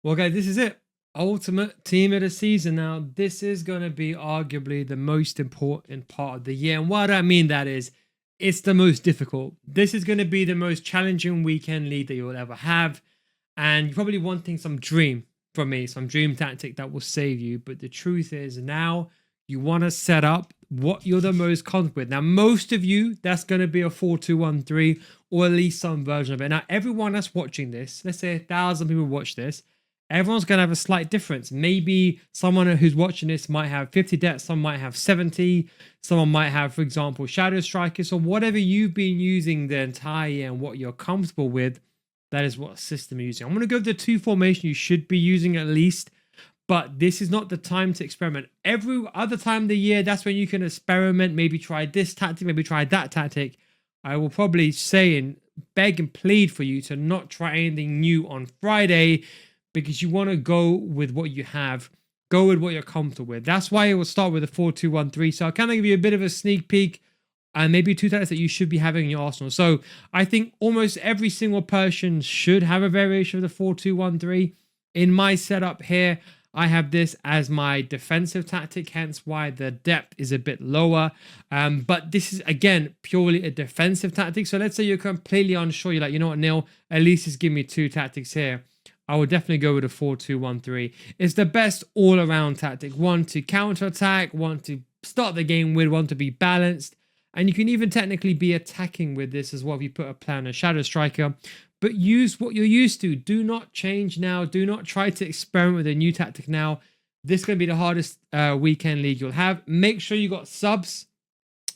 Well, guys, this is it. Ultimate team of the season. Now, this is going to be arguably the most important part of the year. And what I mean that is, it's the most difficult. This is going to be the most challenging weekend league that you'll ever have. And you're probably wanting some dream from me, some dream tactic that will save you. But the truth is, now you want to set up what you're the most comfortable with. Now, most of you, that's going to be a 4-2-1-3 or at least some version of it. Now, everyone that's watching this, let's say 1,000 people watch this, everyone's going to have a slight difference. Maybe someone who's watching this might have 50 debts, some might have 70, someone might have, for example, Shadow Strikers, or whatever you've been using the entire year and what you're comfortable with. That is what system you're using. I'm going to go to the two formation you should be using at least, but this is not the time to experiment. Every other time of the year, that's when you can experiment, maybe try this tactic, maybe try that tactic. I will probably say and beg and plead for you to not try anything new on Friday, because you want to go with what you have, go with what you're comfortable with. That's why it will start with a 4-2-1-3. So I'll kind of give you a bit of a sneak peek and maybe two tactics that you should be having in your arsenal. So I think almost every single person should have a variation of the 4-2-1-3. In my setup here, I have this as my defensive tactic, hence why the depth is a bit lower. But this is, again, purely a defensive tactic. So let's say you're completely unsure. You're like, you know what, Neil, at least just give me two tactics here. I would definitely go with a 4-2-1-3. It's the best all-around tactic. One to counter-attack, one to start the game with, one to be balanced. And you can even technically be attacking with this as well if you put a player on a Shadow Striker. But use what you're used to. Do not change now. Do not try to experiment with a new tactic now. This is going to be the hardest weekend league you'll have. Make sure you got subs,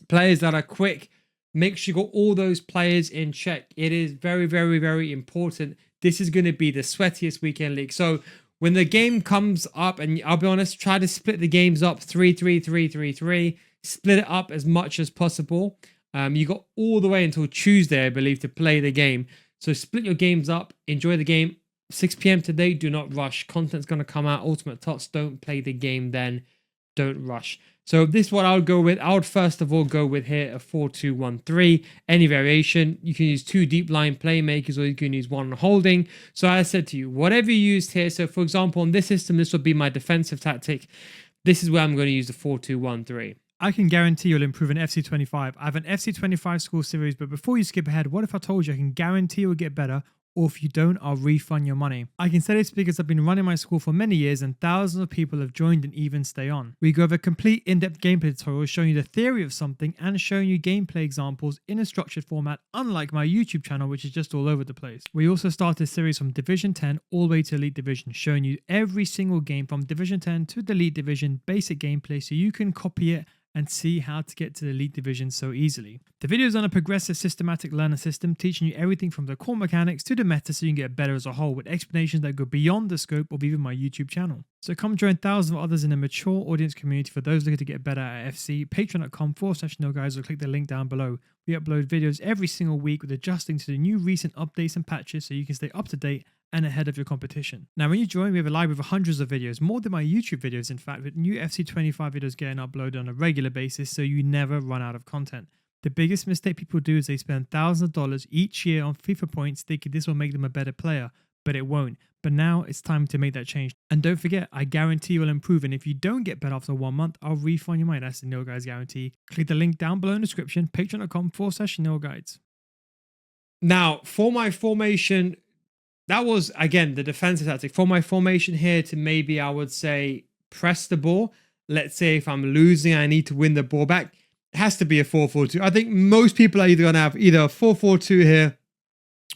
players that are quick. Make sure you got all those players in check. It is very, very, very important. This is going to be the sweatiest weekend league. So when the game comes up, and I'll be honest, try to split the games up 3-3-3-3-3. Split it up as much as possible. You got all the way until Tuesday, I believe, to play the game. So split your games up. Enjoy the game. 6 p.m. today. Do not rush. Content's going to come out. Ultimate Tots. Don't play the game then. Don't rush. So this is what I would go with. I would first of all go with here a 4-2-1-3. Any variation. You can use two deep line playmakers, or you can use one holding. So as I said to you, whatever you used here. So for example, on this system, this would be my defensive tactic. This is where I'm going to use the 4-2-1-3. I can guarantee you'll improve in FC25. I have an FC25 School Series, but before you skip ahead, what if I told you I can guarantee you'll get better, or if you don't, I'll refund your money? I can say this because I've been running my school for many years and thousands of people have joined and even stay on. We go over complete in-depth gameplay tutorials showing you the theory of something and showing you gameplay examples in a structured format, unlike my YouTube channel, which is just all over the place. We also started a series from Division 10 all the way to Elite Division, showing you every single game from Division 10 to the Elite Division, basic gameplay, so you can copy it and see how to get to the Elite Division so easily. The video is on a progressive systematic learner system, teaching you everything from the core mechanics to the meta so you can get better as a whole, with explanations that go beyond the scope of even my YouTube channel. So come join thousands of others in a mature audience community for those looking to get better at FC. Patreon.com/NeilGuys, or click the link down below. We upload videos every single week with adjusting to the new recent updates and patches so you can stay up to date and ahead of your competition. Now, when you join, we have a library of hundreds of videos, more than my YouTube videos, in fact, with new FC25 videos getting uploaded on a regular basis, so you never run out of content. The biggest mistake people do is they spend thousands of dollars each year on FIFA points thinking this will make them a better player, but it won't. But now it's time to make that change. And don't forget, I guarantee you'll improve, and if you don't get better after 1 month, I'll refund your money. That's the Neil Guys guarantee. Click the link down below in the description, patreon.com/NeilGuides. Now, for my formation, that was, again, the defensive tactic. For my formation here, to maybe, I would say, press the ball. Let's say if I'm losing, I need to win the ball back. It has to be a 4-4-2. I think most people are either going to have either a 4-4-2 here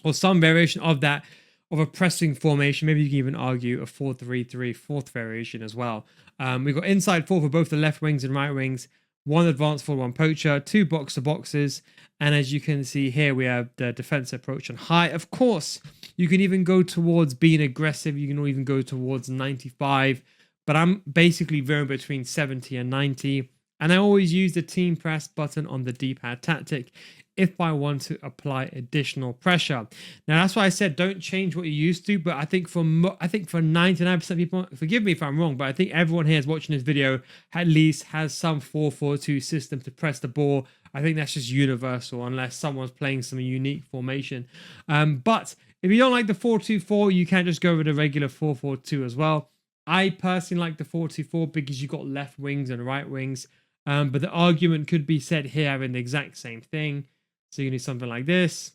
or some variation of that, of a pressing formation. Maybe you can even argue a 4-3-3, fourth variation as well. We've got inside four for both the left wings and right wings. One advanced forward, one poacher, two box-to-boxes. And as you can see here, we have the defensive approach on high. Of course, you can even go towards being aggressive. You can even go towards 95. But I'm basically veering between 70 and 90. And I always use the team press button on the D-pad tactic if I want to apply additional pressure. Now, that's why I said don't change what you used to, but I think for 99% of people, forgive me if I'm wrong, but I think everyone here is watching this video at least has some 4-4-2 system to press the ball. I think that's just universal unless someone's playing some unique formation. But If you don't like the 4-2-4, you can just go with a regular 4-4-2 as well. I personally like the 4-2-4 because you've got left wings and right wings. But the argument could be said here having the exact same thing. So you need something like this.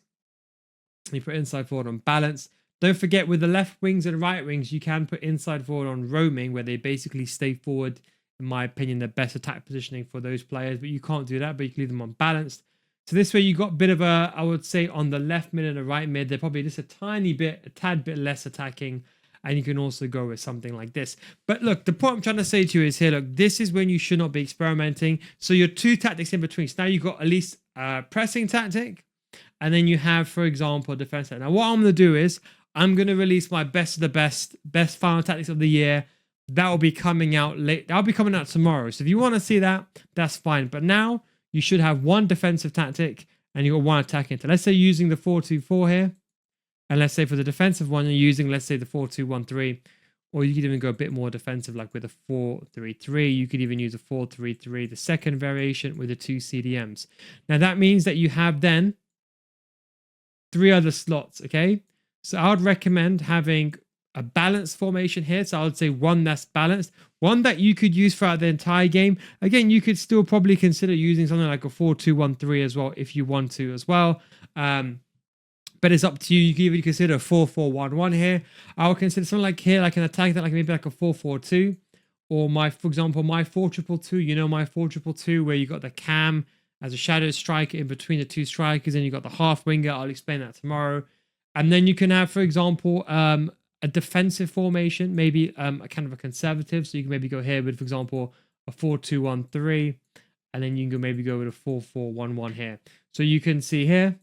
You put inside forward on balance. Don't forget, with the left wings and right wings, you can put inside forward on roaming, where they basically stay forward. In my opinion, the best attack positioning for those players, but you can't do that, but you can leave them on balanced. So this way you got a bit of a, I would say on the left mid and the right mid, they're probably just a tad bit less attacking. And you can also go with something like this. But look, the point I'm trying to say to you is here, look, this is when you should not be experimenting. So your two tactics in between. So now you've got at least a pressing tactic. And then you have, for example, a defense tactic. Now what I'm going to do is I'm going to release my best of the best final tactics of the year. That will be coming out late. That'll be coming out tomorrow. So if you want to see that, that's fine. But now you should have one defensive tactic and you've got one attacking. So let's say using the 4-2-4 here. And let's say for the defensive one, you're using, let's say, the 4-2-1-3. Or you could even go a bit more defensive, like with a 4-3-3. You could even use a 4-3-3, the second variation with the 2 CDMs. Now, that means that you have then 3 other slots, okay? So I would recommend having a balanced formation here. So I would say one that's balanced, one that you could use throughout the entire game. Again, you could still probably consider using something like a 4-2-1-3 as well, if you want to as well. But it's up to you. You can even consider a 4-4-1-1 here. I would consider something like here, like an attack that like maybe like a 4-4-2. Or for example, my 4-2-2, you know, my 4-2-2 where you got the cam as a shadow striker in between the 2 strikers, and you got the half winger. I'll explain that tomorrow. And then you can have, for example, a defensive formation, maybe a kind of a conservative. So you can maybe go here with, for example, a 4-2-1-3. And then you can maybe go with a 4-4-1-1 here. So you can see here,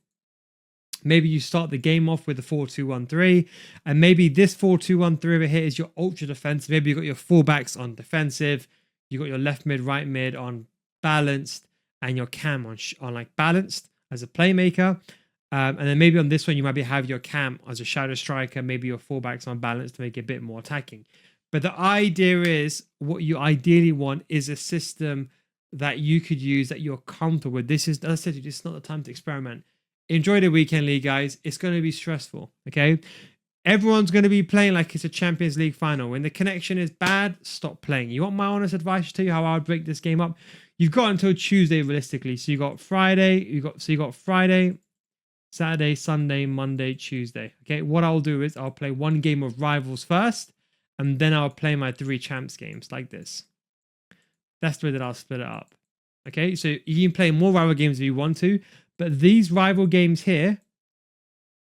maybe you start the game off with a 4-2-1-3, and maybe this 4-2-1-3 over here is your ultra defensive. Maybe you got your fullbacks on defensive, you got your left mid, right mid on balanced, and your cam on like balanced as a playmaker. And then maybe on this one you might have your cam as a shadow striker, maybe your fullbacks on balance to make it a bit more attacking. But the idea is, what you ideally want is a system that you could use that you're comfortable with. This is, as I said, it's not the time to experiment. Enjoy the weekend league, guys. It's going to be stressful, okay? Everyone's going to be playing like it's a Champions League final. When the connection is bad, stop playing. You want my honest advice to tell you how I would break this game up? You've got until Tuesday, realistically. So you got Friday, you got Friday, Saturday, Sunday, Monday, Tuesday. Okay, what I'll do is I'll play one game of Rivals first, and then I'll play my 3 Champs games like this. That's the way that I'll split it up. Okay, so you can play more rival games if you want to, but these rival games here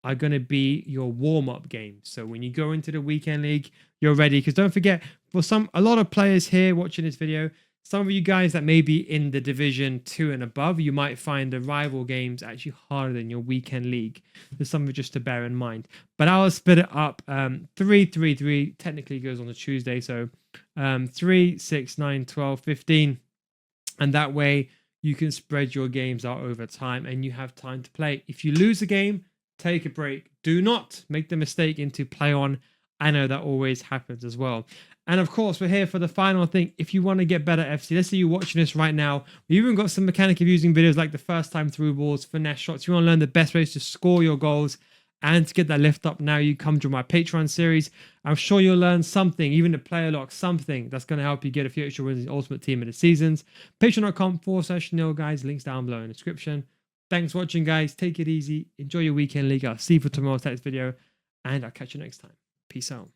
are going to be your warm-up games. So when you go into the weekend league, you're ready. Because don't forget, for a lot of players here watching this video, some of you guys that may be in the Division 2 and above, you might find the rival games actually harder than your weekend league. There's something just to bear in mind. But I'll split it up 3-3-3. Technically goes on a Tuesday. So 3, 6, 9, 12, 15. And that way you can spread your games out over time and you have time to play. If you lose a game, take a break. Do not make the mistake into play on. I know that always happens as well. And of course, we're here for the final thing. If you want to get better FC, let's say you're watching this right now. We even got some mechanic of using videos like the first time through balls, finesse shots. You want to learn the best ways to score your goals and to get that lift up. Now you come to my Patreon series. I'm sure you'll learn something, even a player lock, something that's going to help you get a few extra wins in the Ultimate Team of the Seasons. Patreon.com/Neil, guys. Links down below in the description. Thanks for watching, guys. Take it easy. Enjoy your weekend league. I'll see you for tomorrow's next video, and I'll catch you next time. Peace out.